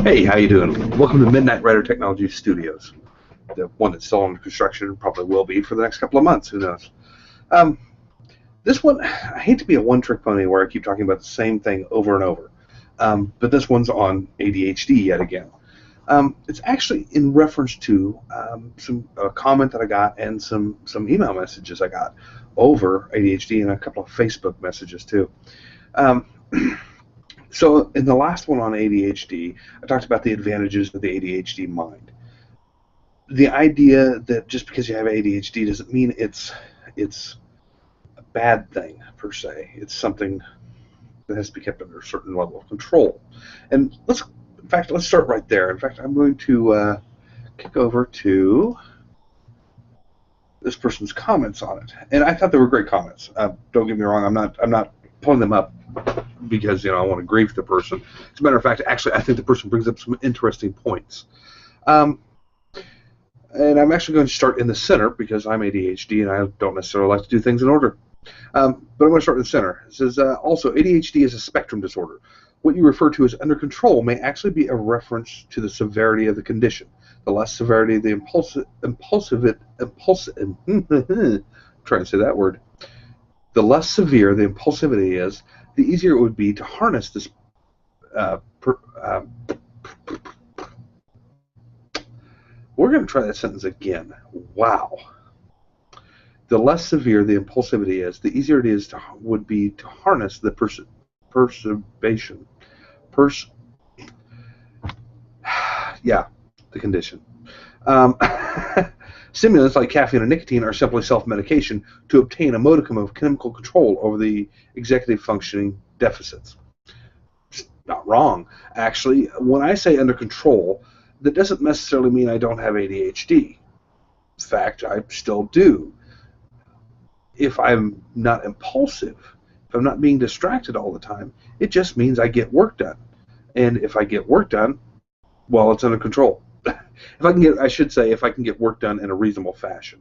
Hey, how you doing? Welcome to Midnight Rider Technology Studios. The one that's still under construction, probably will be for the next couple of months. Who knows? Um, this one, I hate to be a one-trick pony where I keep talking about the same thing over and over, but this one's on ADHD yet again. It's actually in reference to some comment that I got and some email messages I got over ADHD and a couple of Facebook messages too. Um, So in the last one on ADHD, I talked about the advantages of the ADHD mind. The idea that just because you have ADHD doesn't mean it's a bad thing per se. It's something that has to be kept under a certain level of control. And let's start right there. In fact, I'm going to kick over to this person's comments on it, and I thought they were great comments. Don't get me wrong. I'm not pulling them up because I want to grieve the person. As a matter of fact, actually, I think the person brings up some interesting points. And I'm actually going to start in the center because I'm ADHD and I don't necessarily like to do things in order. But I'm going to start in the center. It says, also, ADHD is a spectrum disorder. What you refer to as under control may actually be a reference to the severity of the condition. The less severity, the trying to say that word. The less severe the impulsivity is, the easier it would be to harness this we're going to try that sentence again. Wow. The less severe the impulsivity is, the easier it would be to harness the the condition. Stimulants like caffeine and nicotine are simply self-medication to obtain a modicum of chemical control over the executive functioning deficits. It's not wrong. Actually, when I say under control, that doesn't necessarily mean I don't have ADHD. In fact, I still do. If I'm not impulsive, if I'm not being distracted all the time, it just means I get work done. And if I get work done, well, it's under control. If I can get work done in a reasonable fashion.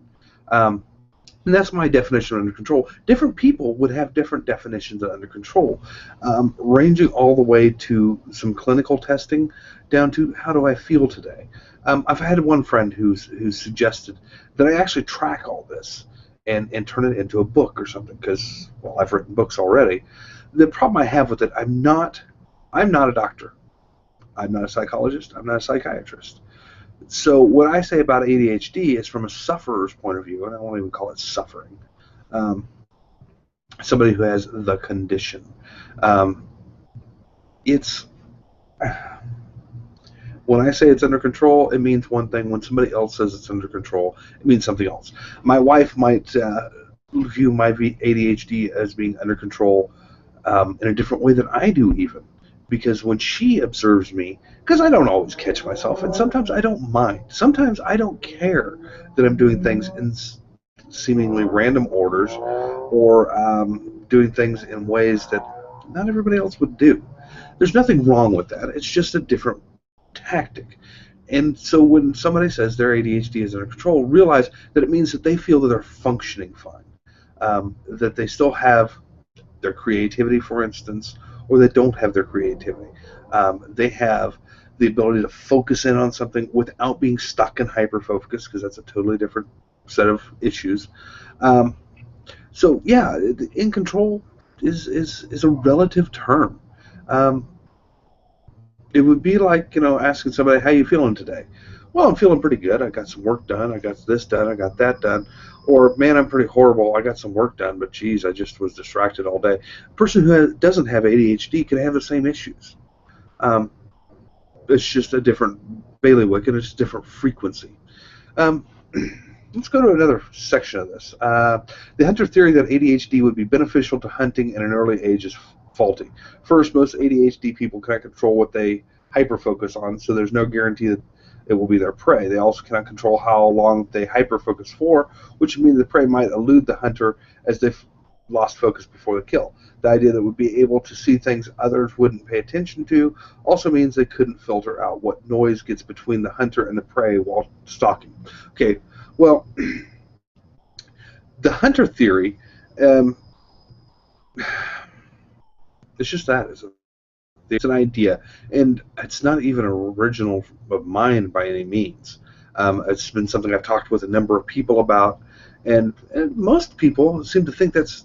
And that's my definition of under control. Different people would have different definitions of under control, ranging all the way to some clinical testing down to how do I feel today. I've had one friend who's suggested that I actually track all this and turn it into a book or something because, well, I've written books already. The problem I have with it, I'm not a doctor. I'm not a psychologist. I'm not a psychiatrist. So what I say about ADHD is from a sufferer's point of view, and I won't even call it suffering. Somebody who has the condition. When I say it's under control, it means one thing. When somebody else says it's under control, it means something else. My wife might view my ADHD as being under control in a different way than I do even. Because when she observes me, because I don't always catch myself, and sometimes I don't mind. Sometimes I don't care that I'm doing things in seemingly random orders or doing things in ways that not everybody else would do. There's nothing wrong with that. It's just a different tactic. And so when somebody says their ADHD is under control, realize that it means that they feel that they're functioning fine, that they still have their creativity, for instance, or they don't have their creativity. They have the ability to focus in on something without being stuck in hyper-focus, because that's a totally different set of issues. So yeah, in control is a relative term. It would be like, asking somebody, how you feeling today? Well, I'm feeling pretty good. I got some work done. I got this done. I got that done. Or, man, I'm pretty horrible. I got some work done, but geez, I just was distracted all day. A person who doesn't have ADHD can have the same issues. It's just a different bailiwick, and it's a different frequency. Let's go to another section of this. The hunter theory that ADHD would be beneficial to hunting at an early age is faulty. First, most ADHD people cannot control what they hyper-focus on, so there's no guarantee that it will be their prey. They also cannot control how long they hyper-focus for, which means the prey might elude the hunter as they've lost focus before the kill. The idea that would be able to see things others wouldn't pay attention to also means they couldn't filter out what noise gets between the hunter and the prey while stalking. Okay, well, the hunter theory, It's just that. It's an idea, and it's not even original of mine by any means. It's been something I've talked with a number of people about, and most people seem to think that's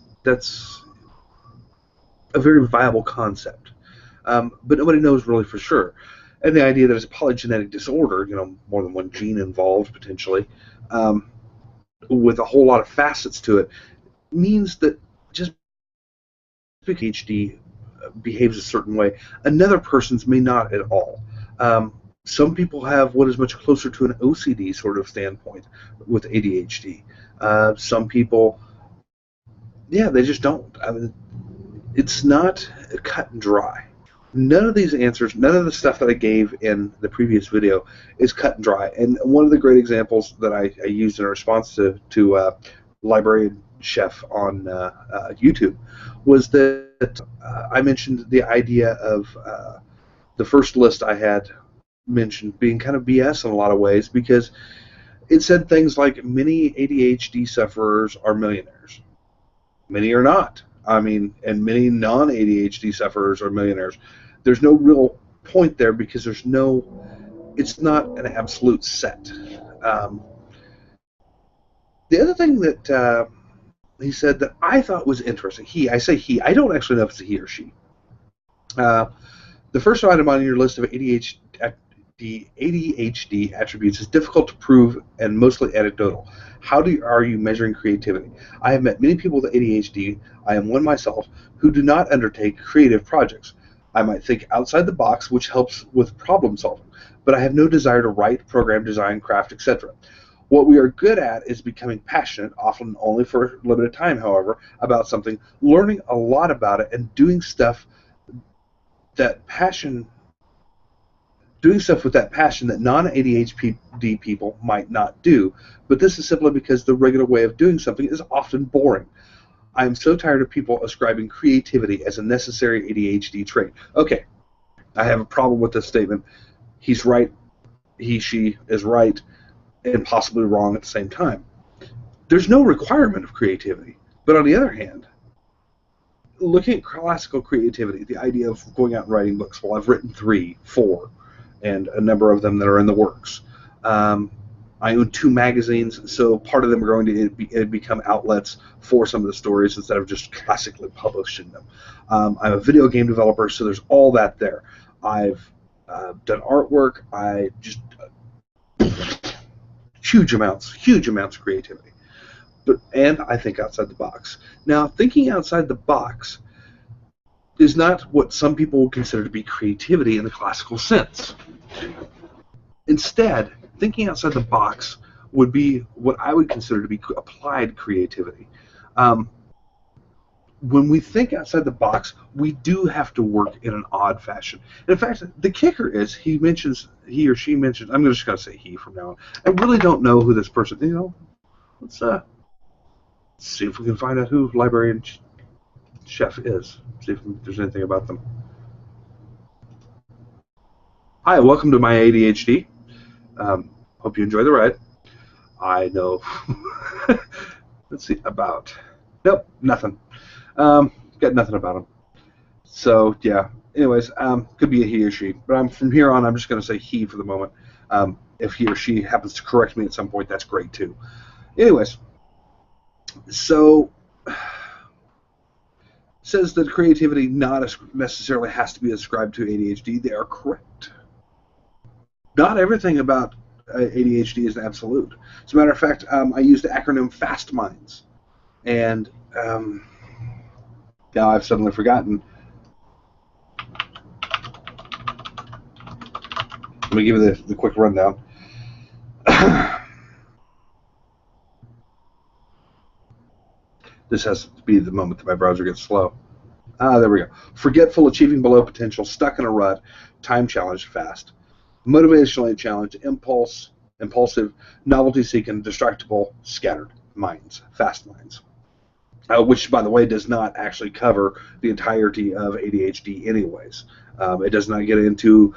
a very viable concept. But nobody knows really for sure. And the idea that it's a polygenetic disorder, more than one gene involved potentially, with a whole lot of facets to it, means that just because ADHD behaves a certain way, another person's may not at all. Some people have what is much closer to an OCD sort of standpoint with ADHD. Some people, yeah, they just don't. I mean, it's not cut and dry. None of these answers, none of the stuff that I gave in the previous video is cut and dry. And one of the great examples that I used in response to Librarian Chef on YouTube was that I mentioned the idea of the first list I had mentioned being kind of BS in a lot of ways, because it said things like many ADHD sufferers are millionaires. Many are not. I mean, and many non-ADHD sufferers are millionaires. There's no real point there because it's not an absolute set. The other thing that he said that I thought was interesting, I say he, I don't actually know if it's a he or she. The first item on your list of ADHD attributes is difficult to prove and mostly anecdotal. How are you measuring creativity? I have met many people with ADHD, I am one myself, who do not undertake creative projects. I might think outside the box, which helps with problem solving, but I have no desire to write, program, design, craft, etc. What we are good at is becoming passionate, often only for a limited time, however, about something, learning a lot about it, and doing stuff with that passion that non-ADHD people might not do. But this is simply because the regular way of doing something is often boring. I am so tired of people ascribing creativity as a necessary ADHD trait. Okay, I have a problem with this statement. He's right, she is right, and possibly wrong at the same time. There's no requirement of creativity. But on the other hand, looking at classical creativity, the idea of going out and writing books, well, I've written 3, 4, and a number of them that are in the works. I own 2 magazines, so part of them are going to become outlets for some of the stories instead of just classically publishing them. I'm a video game developer, so there's all that there. I've done artwork. I just huge amounts of creativity. And I think outside the box. Now, thinking outside the box is not what some people would consider to be creativity in the classical sense. Instead, thinking outside the box would be what I would consider to be applied creativity. When we think outside the box, we do have to work in an odd fashion. And in fact, the kicker is he or she mentions, I'm just going to say he from now on. I really don't know who this person, let's see if we can find out who Librarian Chef is. See if there's anything about them. Hi, welcome to my ADHD. Hope you enjoy the ride. I know. Let's see, about. Nope, nothing. Got nothing about him. So, yeah. Anyways, could be a he or she. But from here on, I'm just going to say he for the moment. If he or she happens to correct me at some point, that's great too. Anyways, so says that creativity not necessarily has to be ascribed to ADHD. They are correct. Not everything about ADHD is an absolute. As a matter of fact, I used the acronym FAST Minds, and now I've suddenly forgotten. Let me give you the quick rundown. This has to be the moment that my browser gets slow. There we go. Forgetful, achieving below potential, stuck in a rut, time challenged, fast. Motivationally challenged, impulsive, novelty-seeking, distractible, scattered minds, fast minds. Which, by the way, does not actually cover the entirety of ADHD anyways. It does not get into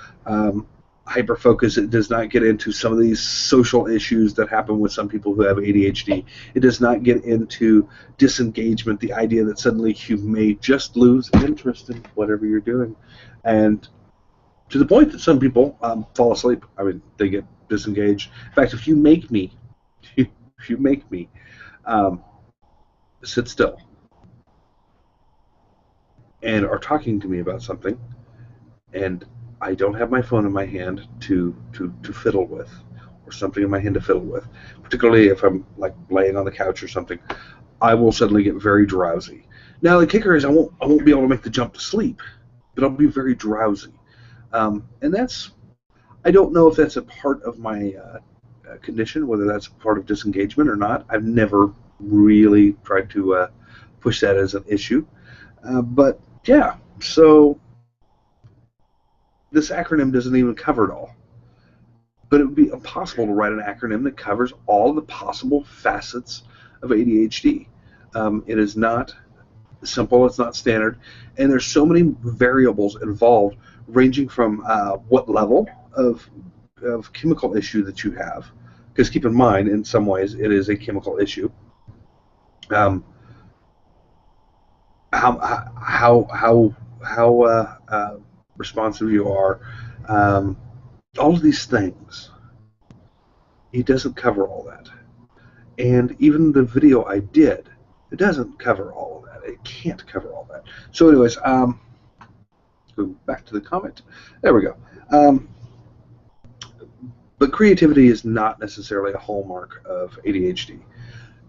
hyper-focus. It does not get into some of these social issues that happen with some people who have ADHD. It does not get into disengagement, the idea that suddenly you may just lose interest in whatever you're doing. And to the point that some people fall asleep. I mean, they get disengaged. In fact, if you make me, sit still and are talking to me about something, and I don't have my phone in my hand to fiddle with, or something in my hand to fiddle with, particularly if I'm like laying on the couch or something, I will suddenly get very drowsy. Now the kicker is I won't be able to make the jump to sleep, but I'll be very drowsy, and that's, I don't know if that's a part of my condition, whether that's part of disengagement or not. I've never really tried to push that as an issue, but yeah, so this acronym doesn't even cover it all. But it would be impossible to write an acronym that covers all the possible facets of ADHD. It is not simple, it's not standard, and there's so many variables involved, ranging from what level of chemical issue that you have, because keep in mind, in some ways, it is a chemical issue. How responsive you are, all of these things. It doesn't cover all that. And even the video I did, it doesn't cover all of that. It can't cover all that. So anyways, go back to the comment. There we go. But creativity is not necessarily a hallmark of ADHD.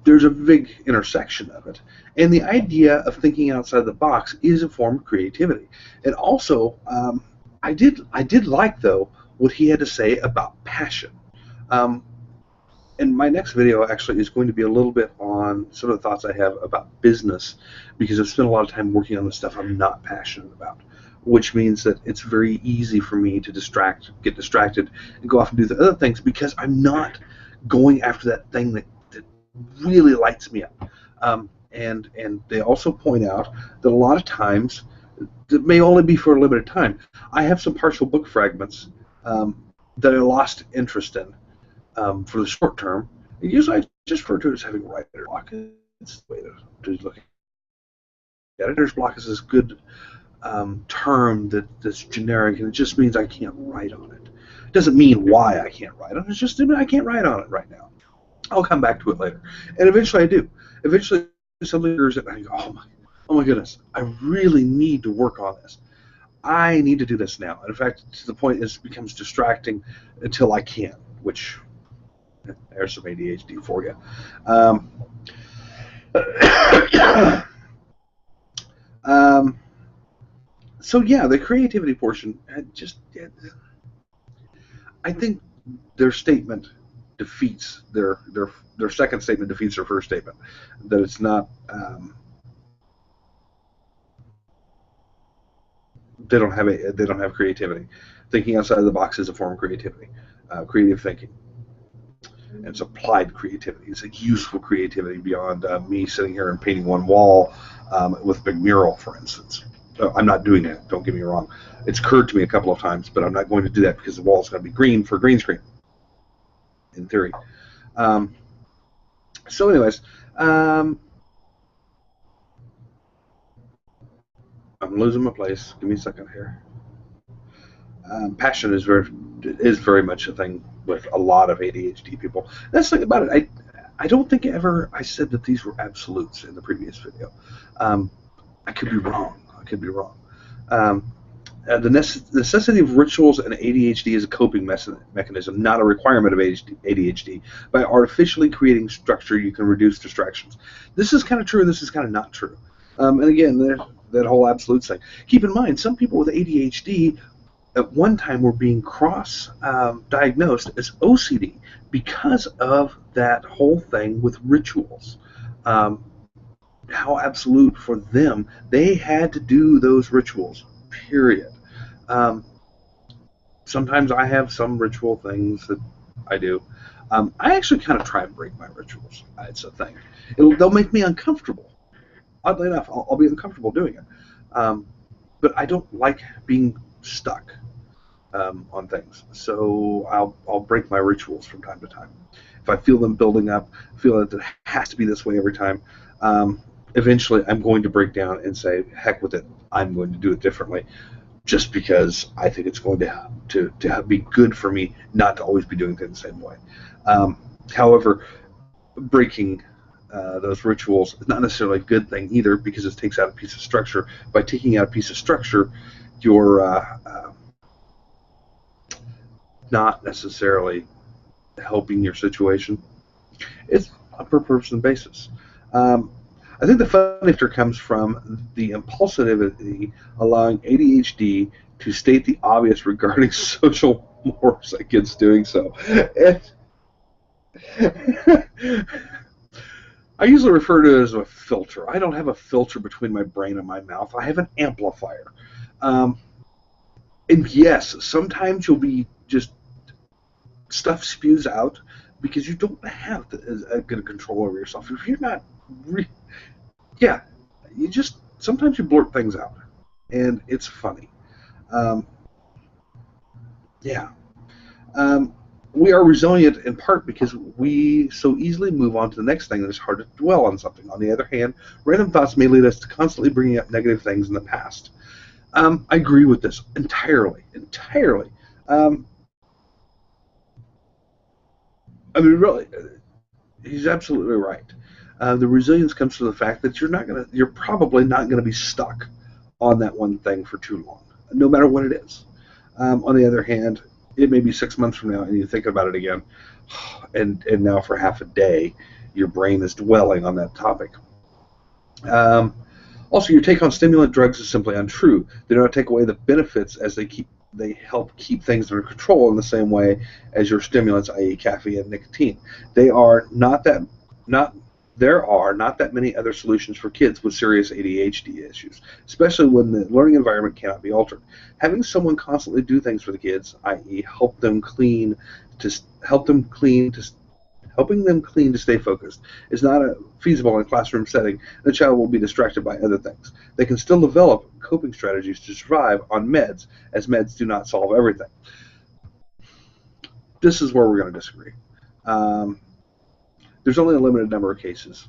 There's a big intersection of it. And the idea of thinking outside the box is a form of creativity. And also, I did like, though, what he had to say about passion. And my next video actually is going to be a little bit on some of the thoughts I have about business, because I've spent a lot of time working on the stuff I'm not passionate about, which means that it's very easy for me to get distracted, and go off and do the other things because I'm not going after that thing that really lights me up. And they also point out that a lot of times, it may only be for a limited time. I have some partial book fragments that I lost interest in for the short term. And usually I just refer to it as having writer's block. It's the way to look at it. Writer's block is this good term that's generic, and it just means I can't write on it. It doesn't mean why I can't write on it. It's just I can't write on it right now. I'll come back to it later. And eventually I do. Eventually something occurs and I go, oh my goodness, I really need to work on this. I need to do this now. In fact, to the point it becomes distracting until I can, which, there's some ADHD for you. So yeah, the creativity portion, I think their statement defeats their second statement defeats their first statement, that it's not they don't have creativity. Thinking outside of the box is a form of creativity, creative thinking. And it's applied creativity. It's a useful creativity beyond me sitting here and painting one wall with a big mural, for instance. I'm not doing that, don't get me wrong. It's occurred to me a couple of times, but I'm not going to do that because the wall's going to be green for green screen, in theory. So anyways, I'm losing my place. Give me a second here. Passion is very much a thing with a lot of ADHD people. That's the thing about it. I don't think I said that these were absolutes in the previous video. I could be wrong. The necessity of rituals and ADHD is a coping mechanism, not a requirement of ADHD. By artificially creating structure, you can reduce distractions. This is kind of true, and this is kind of not true. And again, that whole absolute thing. Keep in mind, some people with ADHD at one time were being diagnosed as OCD because of that whole thing with rituals. How absolute for them. They had to do those rituals, period. Sometimes I have some ritual things that I do. I actually kind of try and break my rituals. It's a thing. They'll make me uncomfortable. Oddly enough, I'll be uncomfortable doing it. But I don't like being stuck. on things. So I'll break my rituals from time to time. If I feel them building up, feel that it has to be this way every time, eventually I'm going to break down and say, heck with it, I'm going to do it differently, just because I think it's going to be good for me not to always be doing things the same way. However, breaking those rituals is not necessarily a good thing either, because it takes out a piece of structure. By taking out a piece of structure, you're not necessarily helping your situation. It's a per person basis. I think the funny factor comes from the impulsivity allowing ADHD to state the obvious regarding social mores against doing so. And I usually refer to it as a filter. I don't have a filter between my brain and my mouth. I have an amplifier. And yes, sometimes you'll be just stuff spews out because you don't have a good control over yourself. If you're not, yeah, you just sometimes you blurt things out, and it's funny. Yeah. We are resilient in part because we so easily move on to the next thing that it's hard to dwell on something. On the other hand, random thoughts may lead us to constantly bringing up negative things in the past. I agree with this entirely. I mean, really, he's absolutely right. The resilience comes from the fact that you're probably not gonna be stuck on that one thing for too long, no matter what it is. On the other hand, it may be 6 months from now, and you think about it again, and now for half a day, your brain is dwelling on that topic. Also, your take on stimulant drugs is simply untrue. They do not take away the benefits, as they help keep things under control in the same way as your stimulants, i.e., caffeine and nicotine. There are not that many other solutions for kids with serious ADHD issues, especially when the learning environment cannot be altered. Having someone constantly do things for the kids, i.e., helping them clean to stay focused, is not feasible in a classroom setting. The child will be distracted by other things. They can still develop coping strategies to survive on meds, as meds do not solve everything. This is where we're going to disagree. There's only a limited number of cases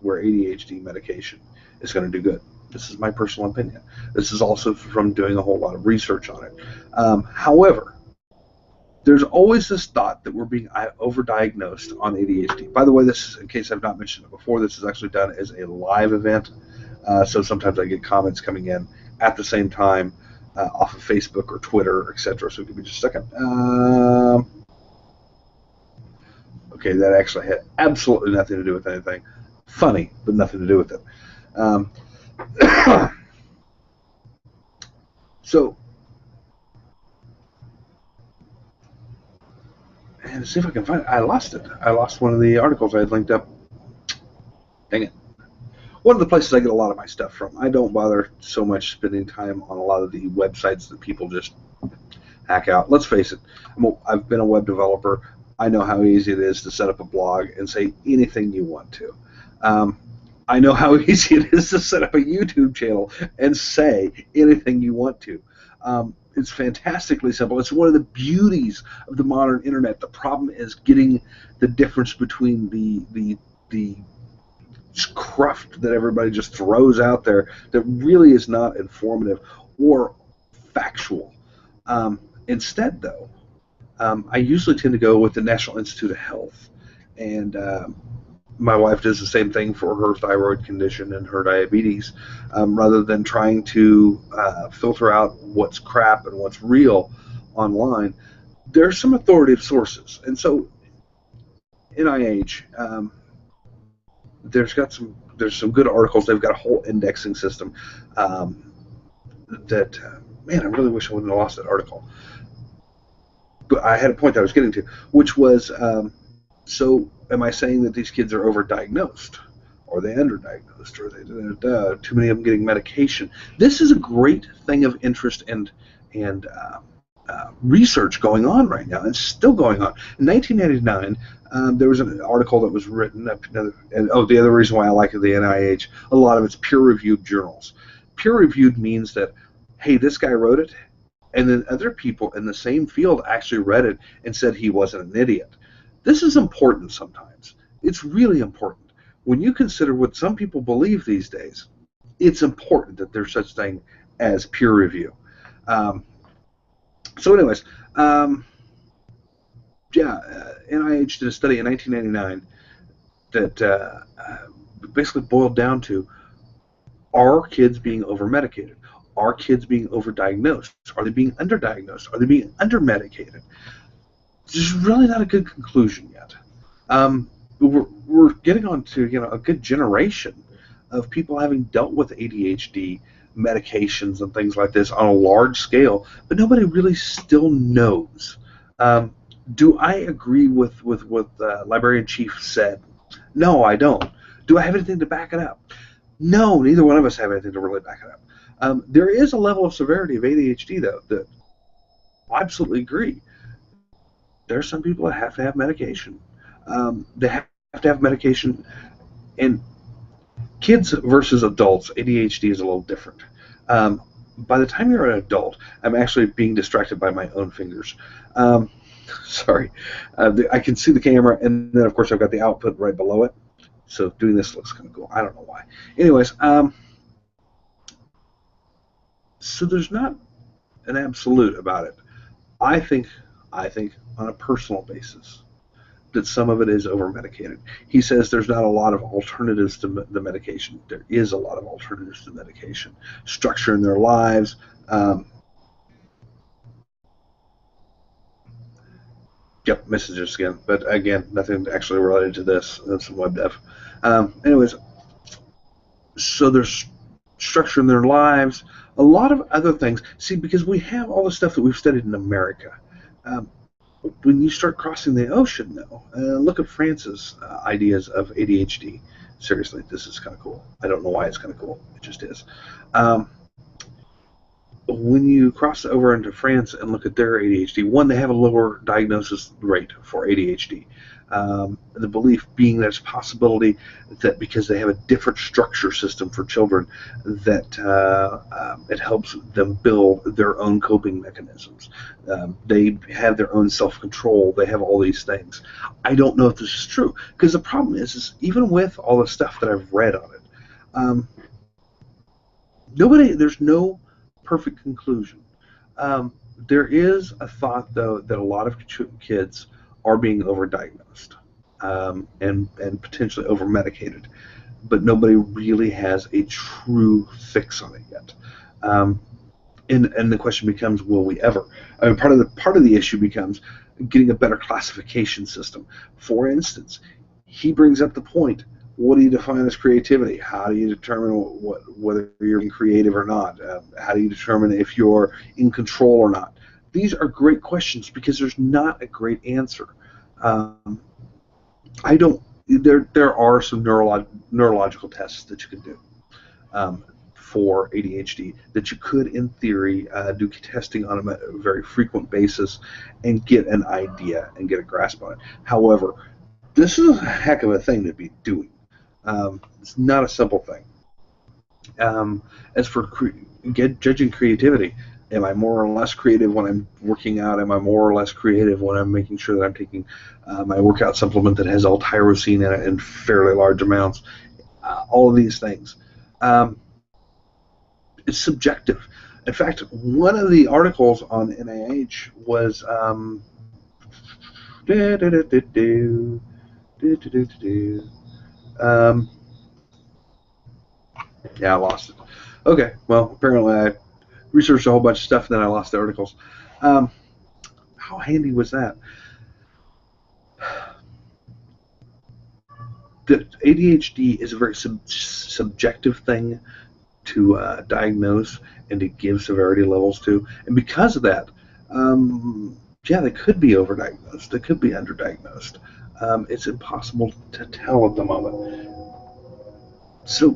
where ADHD medication is going to do good. This is my personal opinion. This is also from doing a whole lot of research on it. However, there's always this thought that we're being overdiagnosed on ADHD. By the way, this is, in case I've not mentioned it before, this is actually done as a live event. So sometimes I get comments coming in at the same time off of Facebook or Twitter, etc. So give me just a second. Okay, that actually had absolutely nothing to do with anything. Funny, but nothing to do with it. So, and see if I can find it. I lost it. I lost one of the articles I had linked up. Dang it. One of the places I get a lot of my stuff from. I don't bother so much spending time on a lot of the websites that people just hack out. Let's face it, I've been a web developer. I know how easy it is to set up a blog and say anything you want to. I know how easy it is to set up a YouTube channel and say anything you want to. It's fantastically simple. It's one of the beauties of the modern internet. The problem is getting the difference between the cruft that everybody just throws out there that really is not informative or factual. Instead, though, I usually tend to go with the National Institute of Health, and my wife does the same thing for her thyroid condition and her diabetes, rather than trying to filter out what's crap and what's real online. There's some authoritative sources, and so NIH, there's some good articles. They've got a whole indexing system that, man, I really wish I wouldn't have lost that article. But I had a point that I was getting to, which was, so am I saying that these kids are overdiagnosed? Or are they underdiagnosed? Or are they too many of them getting medication? This is a great thing of interest and research going on right now. It's still going on. In 1999, there was an article that was written, the other reason why I like the NIH, a lot of it's peer-reviewed journals. Peer-reviewed means that, hey, this guy wrote it, and then other people in the same field actually read it and said he wasn't an idiot. This is important sometimes. It's really important. When you consider what some people believe these days, it's important that there's such thing as peer review. So anyways, NIH did a study in 1999 that basically boiled down to, are kids being over-medicated? Are kids being overdiagnosed? Are they being underdiagnosed? Are they being under-medicated? There's really not a good conclusion yet. We're getting on to a good generation of people having dealt with ADHD medications and things like this on a large scale, but nobody really still knows. Do I agree with what Librarian Chief said? No, I don't. Do I have anything to back it up? No, neither one of us have anything to really back it up. There is a level of severity of ADHD, though, that I absolutely agree. There are some people that have to have medication. They have to have medication, and kids versus adults, ADHD is a little different. By the time you're an adult, I'm actually being distracted by my own fingers. Sorry. I can see the camera, and then, of course, I've got the output right below it. So doing this looks kind of cool. I don't know why. Anyways, so there's not an absolute about it. I think on a personal basis that some of it is over-medicated. He says there's not a lot of alternatives to the medication. There is a lot of alternatives to medication. Structure in their lives. Yep, messages again. But again, nothing actually related to this. That's some web dev. Anyways, so there's structure in their lives. A lot of other things. See, because we have all the stuff that we've studied in America. When you start crossing the ocean, though, look at France's ideas of ADHD. Seriously, this is kind of cool. I don't know why it's kind of cool. It just is. When you cross over into France and look at their ADHD, one, they have a lower diagnosis rate for ADHD. The belief being there's a possibility that because they have a different structure system for children, that it helps them build their own coping mechanisms. They have their own self-control. They have all these things. I don't know if this is true, because the problem is even with all the stuff that I've read on it, there's no perfect conclusion. There is a thought, though, that a lot of kids are being overdiagnosed and potentially over-medicated, but nobody really has a true fix on it yet. And the question becomes, will we ever? I mean, part of the issue becomes getting a better classification system. For instance, he brings up the point, what do you define as creativity? How do you determine whether you're being creative or not? How do you determine if you're in control or not? These are great questions because there's not a great answer. There are some neurological tests that you can do for ADHD that you could, in theory, do testing on a very frequent basis and get an idea and get a grasp on it. However, this is a heck of a thing to be doing. It's not a simple thing. As for judging creativity, am I more or less creative when I'm working out? Am I more or less creative when I'm making sure that I'm taking my workout supplement that has L-tyrosine in it in fairly large amounts? All of these things. It's subjective. In fact, one of the articles on NIH was yeah, I lost it. Okay, well, apparently I researched a whole bunch of stuff and then I lost the articles. How handy was that? The ADHD is a very subjective thing to diagnose and to give severity levels to, and because of that, they could be overdiagnosed, they could be underdiagnosed. It's impossible to tell at the moment. So,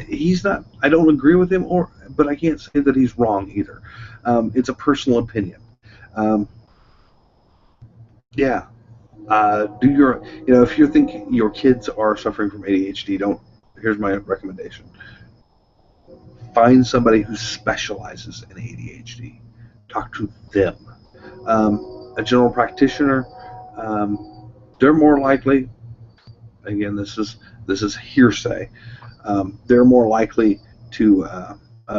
he's not. I don't agree with him, but I can't say that he's wrong either. It's a personal opinion. If you're thinking your kids are suffering from ADHD, here's my recommendation. Find somebody who specializes in ADHD. Talk to them. A general practitioner, they're more likely, again, this is hearsay, they're more likely to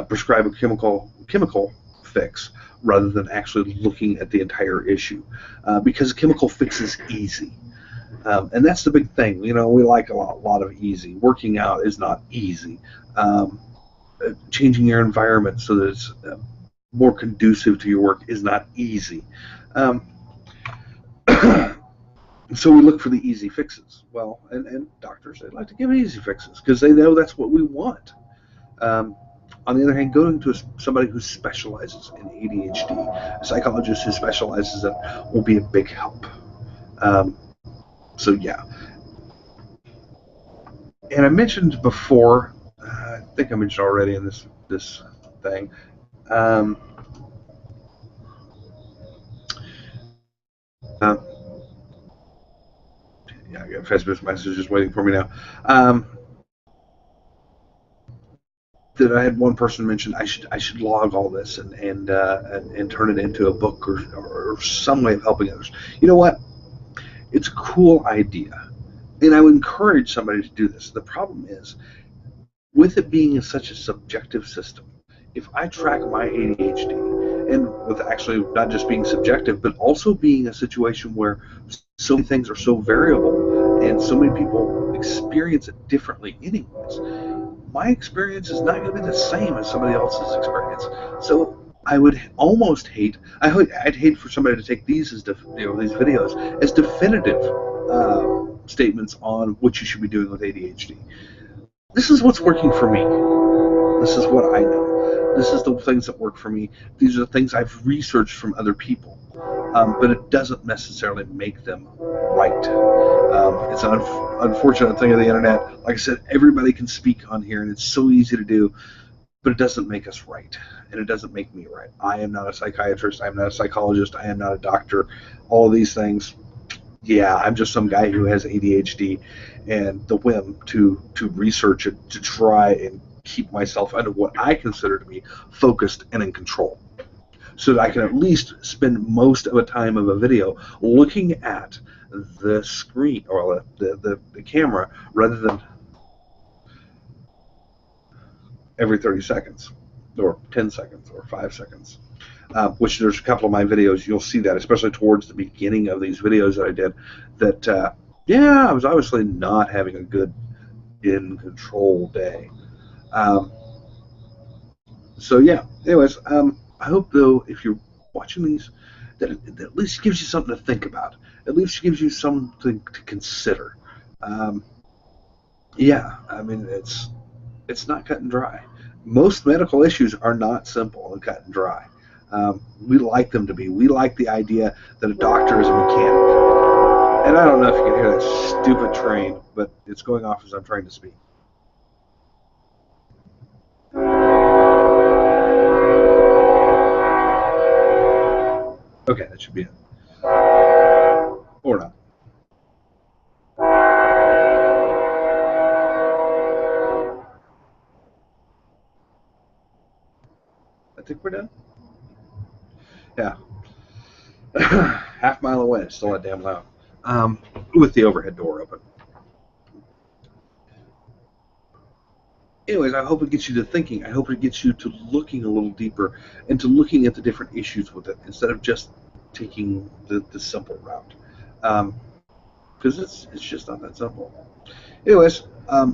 prescribe a chemical fix rather than actually looking at the entire issue, because a chemical fix is easy. And that's the big thing. You know, we like a lot of easy. Working out is not easy. Changing your environment so that it's more conducive to your work is not easy. So we look for the easy fixes. Well, and doctors, they like to give easy fixes because they know that's what we want. On the other hand, going to somebody who specializes in ADHD, a psychologist who specializes in it, will be a big help. So yeah. And I mentioned before, I think I mentioned already in this thing, yeah, I got Facebook messages waiting for me now. That I had one person mention I should log all this and turn it into a book or some way of helping others. You know what? It's a cool idea, and I would encourage somebody to do this. The problem is, with it being such a subjective system, if I track my ADHD, and with actually not just being subjective, but also being a situation where so many things are so variable and so many people experience it differently anyways, my experience is not going to be the same as somebody else's experience. So I would almost hate, I'd hate for somebody to take these as these videos as definitive statements on what you should be doing with ADHD. This is what's working for me. This is what I know. This is the things that work for me. These are the things I've researched from other people. But it doesn't necessarily make them right. It's an unfortunate thing of the internet. Like I said, everybody can speak on here, and it's so easy to do, but it doesn't make us right, and it doesn't make me right. I am not a psychiatrist. I am not a psychologist. I am not a doctor. All of these things. Yeah, I'm just some guy who has ADHD and the whim to research it, to try and keep myself under what I consider to be focused and in control, so that I can at least spend most of the time of a video looking at the screen or the camera rather than every 30 seconds or 10 seconds or 5 seconds. Which there's a couple of my videos, you'll see that, especially towards the beginning of these videos that I did, that, yeah, I was obviously not having a good in-control day. So, yeah, anyways, I hope, though, if you're watching these, that it at least gives you something to think about. At least gives you something to consider. Yeah, I mean, it's not cut and dry. Most medical issues are not simple and cut and dry. We like them to be. We like the idea that a doctor is a mechanic. And I don't know if you can hear that stupid train, but it's going off as I'm trying to speak. Okay, that should be it. Or not. I think we're done. Yeah. Half mile away, it's still that damn loud. With the overhead door open. Anyways, I hope it gets you to thinking. I hope it gets you to looking a little deeper and to looking at the different issues with it instead of just taking the simple route. Because it's just not that simple. Anyways, I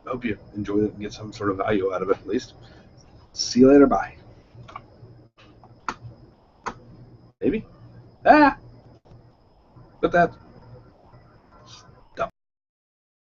hope you enjoyed it and get some sort of value out of it at least. See you later. Bye. Maybe. But that.